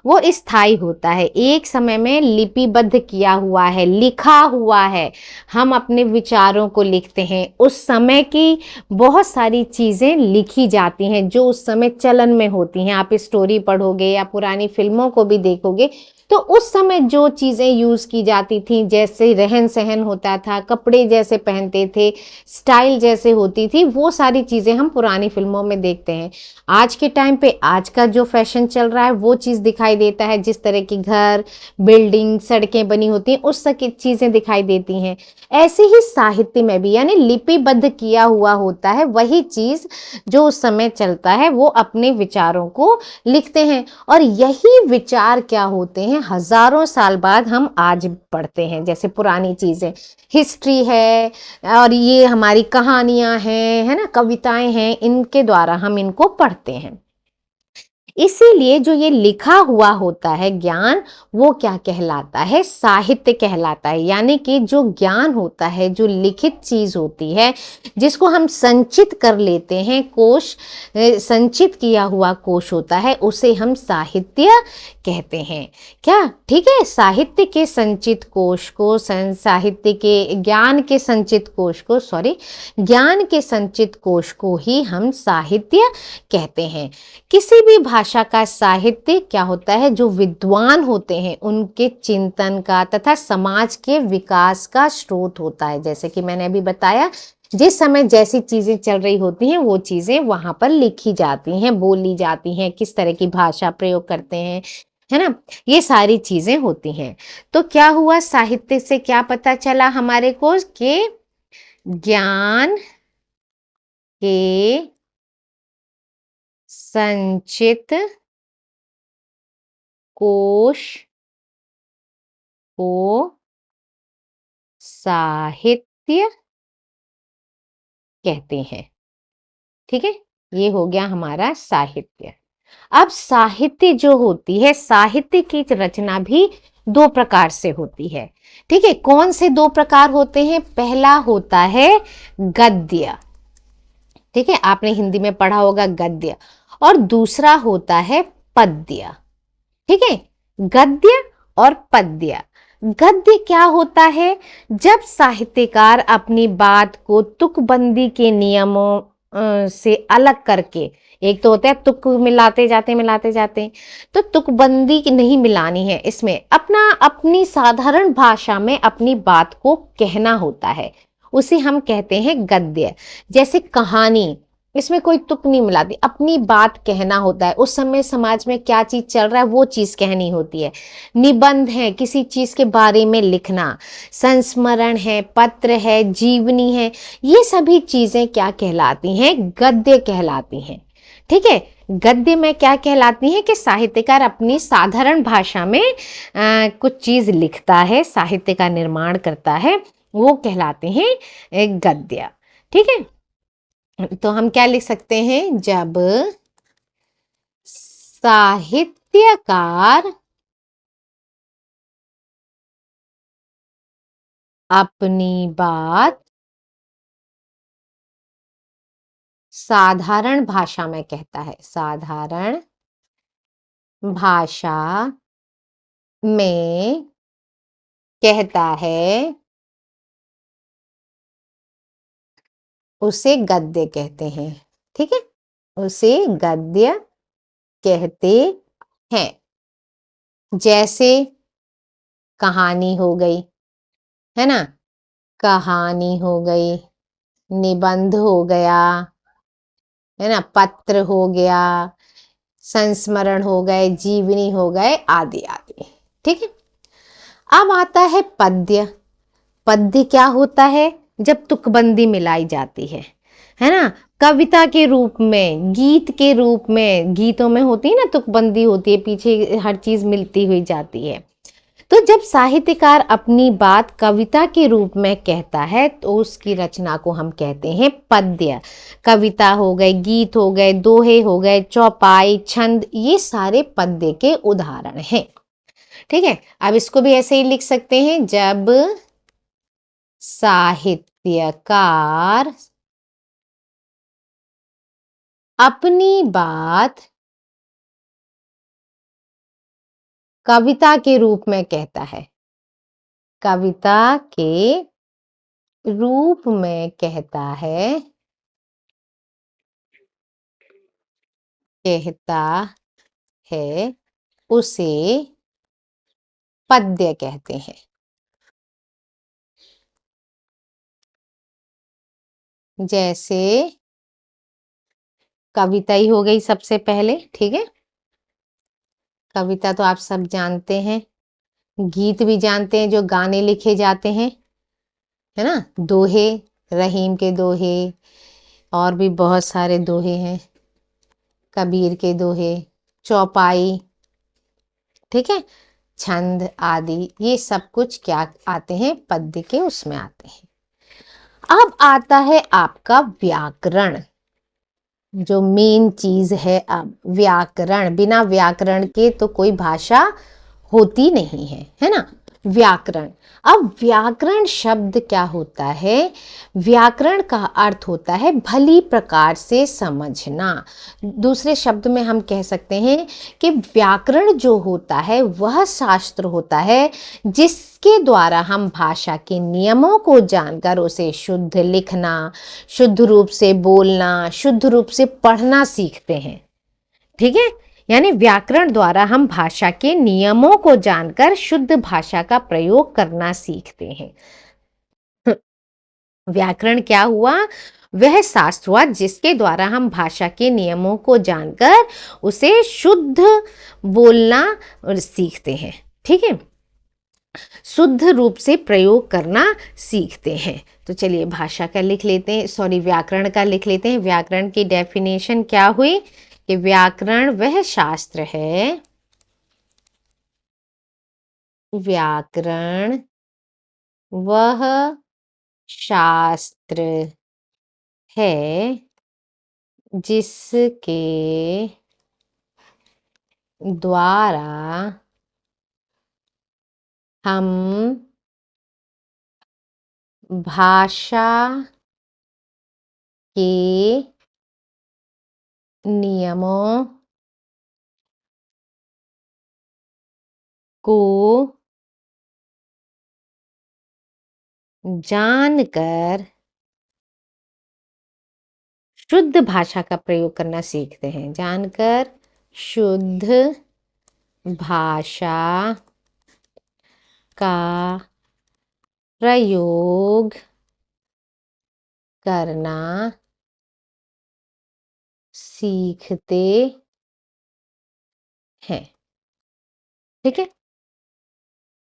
वो स्थायी होता है, एक समय में लिपिबद्ध किया हुआ है, लिखा हुआ है। हम अपने विचारों को लिखते हैं, उस समय की बहुत सारी चीजें लिखी जाती हैं जो उस समय चलन में होती हैं। आप स्टोरी पढ़ोगे या पुरानी फिल्मों को भी देखोगे तो उस समय जो चीजें यूज की जाती थी, जैसे रहन सहन होता था, कपड़े जैसे पहनते थे, स्टाइल जैसे होती थी, वो सारी चीजें हम पुरानी फिल्मों में देखते हैं। आज के टाइम पे आज का जो फैशन चल रहा है वो चीज दिखाई देता है, जिस तरह की घर, बिल्डिंग, सड़कें बनी होती हैं उस सब की चीजें दिखाई देती हैं। ऐसे ही साहित्य में भी, यानी लिपिबद्ध किया हुआ होता है वही चीज जो उस समय चलता है, वो अपने विचारों को लिखते हैं। और यही विचार क्या होते हैं? हजारों साल बाद हम आज पढ़ते हैं, जैसे पुरानी चीजें, हिस्ट्री है और ये हमारी कहानियां हैं, है ना, कविताएं हैं, इनके द्वारा हम इनको पढ़ते हैं। इसीलिए जो ये लिखा हुआ होता है ज्ञान, वो क्या कहलाता है? साहित्य कहलाता है। यानी कि जो ज्ञान होता है, जो लिखित चीज होती है, जिसको हम संचित कर लेते हैं, कोश, संचित किया हुआ कोश होता है, उसे हम साहित्य कहते हैं। क्या? ठीक है, साहित्य के संचित कोश को, साहित्य के ज्ञान के संचित कोश को, सॉरी, ज्ञान के संचित कोश को ही हम साहित्य कहते हैं। किसी भी भाषा का साहित्य क्या होता है? जो विद्वान होते हैं उनके चिंतन का तथा समाज के विकास का स्रोत होता है। जैसे कि मैंने अभी बताया, जिस समय जैसी चीजें चल रही होती हैं वो चीजें वहां पर लिखी जाती हैं, बोली जाती हैं, किस तरह की भाषा प्रयोग करते हैं, है ना, ये सारी चीजें होती हैं। तो क्या हुआ? साहित्य से क्या पता चला हमारे को? कि ज्ञान के संचित कोश को साहित्य कहते हैं। ठीक है, ये हो गया हमारा साहित्य। अब साहित्य जो होती है, साहित्य की रचना भी दो प्रकार से होती है। ठीक है, कौन से दो प्रकार होते हैं? पहला होता है गद्य। ठीक है, आपने हिंदी में पढ़ा होगा गद्य। और दूसरा होता है पद्य। ठीक है, गद्य और पद्य। गद्य क्या होता है? जब साहित्यकार अपनी बात को तुकबंदी के नियमों से अलग करके, एक तो होता है तुक मिलाते जाते, तो तुकबंदी नहीं मिलानी है इसमें, अपनी साधारण भाषा में अपनी बात को कहना होता है, उसे हम कहते हैं गद्य। जैसे कहानी, इसमें कोई तुक नहीं मिलाती, अपनी बात कहना होता है, उस समय समाज में क्या चीज चल रहा है वो चीज कहनी होती है। निबंध है, किसी चीज के बारे में लिखना। संस्मरण है, पत्र है, जीवनी है, ये सभी चीजें क्या कहलाती हैं? गद्य कहलाती हैं। ठीक है। गद्य में क्या कहलाती हैं कि साहित्यकार अपनी साधारण भाषा में कुछ चीज लिखता है, साहित्य का निर्माण करता है, वो कहलाते हैं गद्य। ठीक है। तो हम क्या लिख सकते हैं? जब साहित्यकार अपनी बात साधारण भाषा में कहता है, साधारण भाषा में कहता है, उसे गद्य कहते हैं। ठीक है, उसे गद्य कहते हैं। जैसे कहानी हो गई, है ना, कहानी हो गई, निबंध हो गया, है ना, पत्र हो गया, संस्मरण हो गए, जीवनी हो गए, आदि आदि। ठीक है। अब आता है पद्य। पद्य क्या होता है? जब तुकबंदी मिलाई जाती है ना, कविता के रूप में, गीत के रूप में, गीतों में होती है ना तुकबंदी होती है, पीछे हर चीज मिलती हुई जाती है। तो जब साहित्यकार अपनी बात कविता के रूप में कहता है तो उसकी रचना को हम कहते हैं पद्य। कविता हो गए, गीत हो गए, दोहे हो गए, चौपाई, छंद, ये सारे पद्य के उदाहरण हैं। ठीक है। अब इसको भी ऐसे ही लिख सकते हैं, जब साहित्यकार अपनी बात कविता के रूप में कहता है, कविता के रूप में कहता है, कहता है, उसे पद्य कहते हैं। जैसे कविता ही हो गई सबसे पहले। ठीक है, कविता तो आप सब जानते हैं, गीत भी जानते हैं जो गाने लिखे जाते हैं, है ना, दोहे, रहीम के दोहे, और भी बहुत सारे दोहे हैं, कबीर के दोहे, चौपाई, ठीक है, छंद आदि, ये सब कुछ क्या आते हैं? पद्य के उसमें आते हैं। अब आता है आपका व्याकरण, जो मेन चीज है। अब व्याकरण, बिना व्याकरण के तो कोई भाषा होती नहीं है ना। व्याकरण, अब व्याकरण शब्द क्या होता है? व्याकरण का अर्थ होता है भली प्रकार से समझना। दूसरे शब्द में हम कह सकते हैं कि व्याकरण जो होता है वह शास्त्र होता है जिसके द्वारा हम भाषा के नियमों को जानकर उसे शुद्ध लिखना, शुद्ध रूप से बोलना, शुद्ध रूप से पढ़ना सीखते हैं। ठीक है, यानी व्याकरण द्वारा हम भाषा के नियमों को जानकर शुद्ध भाषा का प्रयोग करना सीखते हैं। व्याकरण क्या हुआ? वह शास्त्र हुआ जिसके द्वारा हम भाषा के नियमों को जानकर उसे शुद्ध बोलना सीखते हैं। ठीक है, शुद्ध रूप से प्रयोग करना सीखते हैं। तो चलिए भाषा का लिख लेते हैं, सॉरी व्याकरण का लिख लेते हैं। व्याकरण की डेफिनेशन क्या हुई कि व्याकरण वह शास्त्र है, व्याकरण वह शास्त्र है जिसके द्वारा हम भाषा के नियमों को जानकर शुद्ध भाषा का प्रयोग करना सीखते हैं। जानकर शुद्ध भाषा का प्रयोग करना सीखते हैं। ठीक है,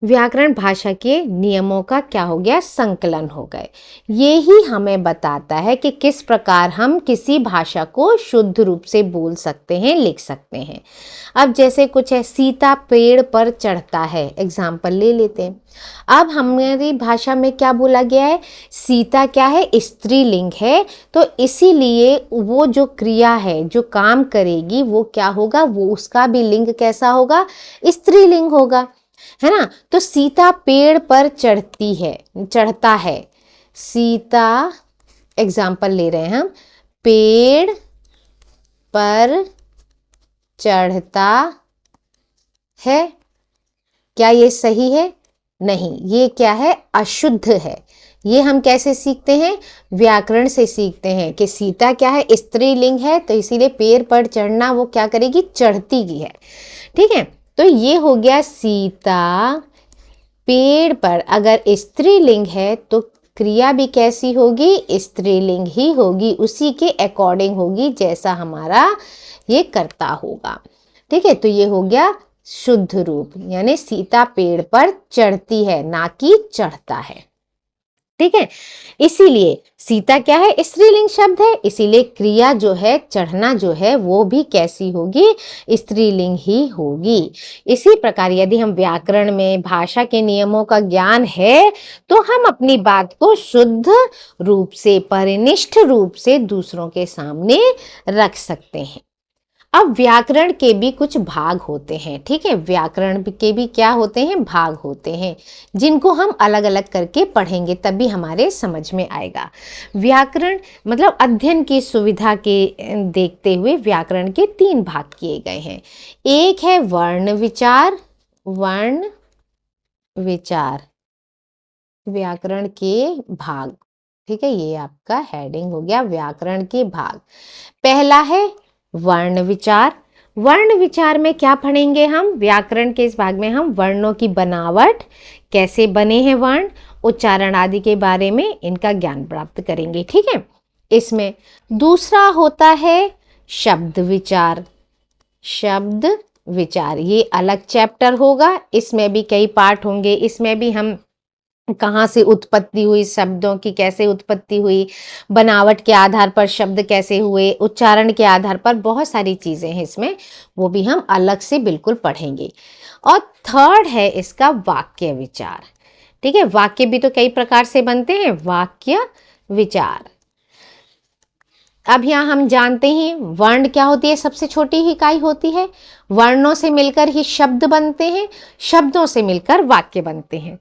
व्याकरण भाषा के नियमों का क्या हो गया, संकलन हो गए। ये ही हमें बताता है कि किस प्रकार हम किसी भाषा को शुद्ध रूप से बोल सकते हैं, लिख सकते हैं। अब जैसे कुछ है, सीता पेड़ पर चढ़ता है, एग्जाम्पल ले लेते हैं। अब हमारी भाषा में क्या बोला गया है, सीता क्या है, स्त्रीलिंग है, तो इसीलिए वो जो क्रिया है, जो काम करेगी, वो क्या होगा, वो उसका भी लिंग कैसा होगा, स्त्रीलिंग होगा, है ना। तो सीता पेड़ पर चढ़ती है, चढ़ता है, सीता एग्जाम्पल ले रहे हैं हम, पेड़ पर चढ़ता है। क्या ये सही है, नहीं, ये क्या है, अशुद्ध है। ये हम कैसे सीखते हैं, व्याकरण से सीखते हैं कि सीता क्या है, स्त्रीलिंग है, तो इसीलिए पेड़ पर चढ़ना वो क्या करेगी, चढ़ती की है। ठीक है, तो ये हो गया सीता पेड़ पर, अगर स्त्रीलिंग है तो क्रिया भी कैसी होगी, स्त्रीलिंग ही होगी, उसी के अकॉर्डिंग होगी जैसा हमारा ये करता होगा। ठीक है, तो ये हो गया शुद्ध रूप, यानी सीता पेड़ पर चढ़ती है, ना कि चढ़ता है। ठीक है, इसीलिए सीता क्या है, स्त्रीलिंग शब्द है, इसीलिए क्रिया जो है, चढ़ना जो है, वो भी कैसी होगी, स्त्रीलिंग ही होगी। इसी प्रकार यदि हम व्याकरण में भाषा के नियमों का ज्ञान है, तो हम अपनी बात को शुद्ध रूप से, परिनिष्ठ रूप से दूसरों के सामने रख सकते हैं। अब व्याकरण के भी कुछ भाग होते हैं। ठीक है, व्याकरण के भी क्या होते हैं, भाग होते हैं, जिनको हम अलग अलग करके पढ़ेंगे, तभी हमारे समझ में आएगा। व्याकरण मतलब अध्ययन की सुविधा के देखते हुए व्याकरण के 3 भाग किए गए हैं। एक है वर्ण विचार, वर्ण विचार व्याकरण के भाग। ठीक है, ये आपका हेडिंग हो गया, व्याकरण के भाग। पहला है वर्ण विचार। वर्ण विचार में क्या पढ़ेंगे हम, व्याकरण के इस भाग में हम वर्णों की बनावट, कैसे बने हैं वर्ण, उच्चारण आदि के बारे में इनका ज्ञान प्राप्त करेंगे। ठीक है, इसमें दूसरा होता है शब्द विचार। शब्द विचार ये अलग चैप्टर होगा, इसमें भी कई पार्ट होंगे, इसमें भी हम कहाँ से उत्पत्ति हुई शब्दों की, कैसे उत्पत्ति हुई, बनावट के आधार पर शब्द कैसे हुए, उच्चारण के आधार पर बहुत सारी चीज़ें हैं इसमें, वो भी हम अलग से बिल्कुल पढ़ेंगे। और थर्ड है इसका वाक्य विचार। ठीक है, वाक्य भी तो कई प्रकार से बनते हैं, वाक्य विचार। अब यहाँ हम जानते ही वर्ण क्या होती है, सबसे छोटी ही इकाई होती है, वर्णों से मिलकर ही शब्द बनते हैं, शब्दों से मिलकर वाक्य बनते हैं।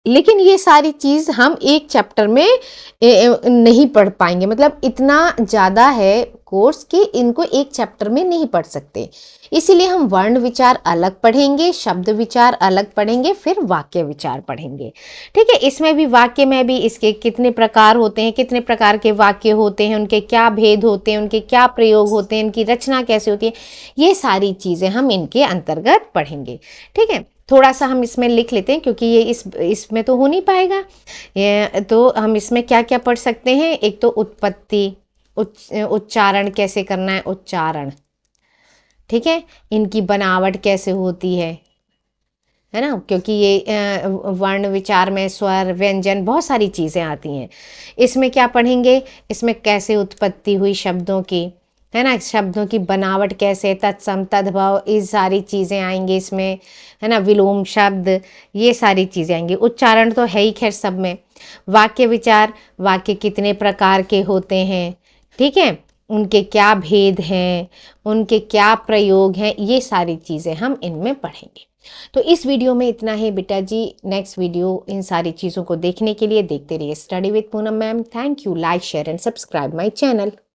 लेकिन ये सारी चीज़ हम एक चैप्टर में नहीं पढ़ पाएंगे, मतलब इतना ज़्यादा है कोर्स कि इनको एक चैप्टर में नहीं पढ़ सकते, इसीलिए हम वर्ण विचार अलग पढ़ेंगे, शब्द विचार अलग पढ़ेंगे, फिर वाक्य विचार पढ़ेंगे। ठीक है, इसमें भी वाक्य में भी इसके कितने प्रकार होते हैं, कितने प्रकार के वाक्य होते हैं, उनके क्या भेद होते हैं, उनके क्या प्रयोग होते हैं, इनकी रचना कैसे होती है, ये सारी चीज़ें हम इनके अंतर्गत पढ़ेंगे। ठीक है, थोड़ा सा हम इसमें लिख लेते हैं क्योंकि ये इसमें तो हो नहीं पाएगा। ये तो हम इसमें क्या क्या पढ़ सकते हैं, एक तो उत्पत्ति, उच्चारण कैसे करना है, उच्चारण। ठीक है, इनकी बनावट कैसे होती है ना, क्योंकि ये वर्ण विचार में स्वर, व्यंजन, बहुत सारी चीज़ें आती हैं। इसमें क्या पढ़ेंगे, इसमें कैसे उत्पत्ति हुई शब्दों की, है ना, शब्दों की बनावट कैसे, तत्सम, तद्भव, ये सारी चीज़ें आएंगी इसमें, है ना, विलोम शब्द, ये सारी चीज़ें आएंगी। उच्चारण तो है ही खैर सब में। वाक्य विचार, वाक्य कितने प्रकार के होते हैं, ठीक है, उनके क्या भेद हैं, उनके क्या प्रयोग हैं, ये सारी चीज़ें हम इनमें पढ़ेंगे। तो इस वीडियो में इतना ही बेटा जी। नेक्स्ट वीडियो इन सारी चीज़ों को देखने के लिए देखते रहिए study with Poonam ma'am. Thank you. Like, share and subscribe my channel.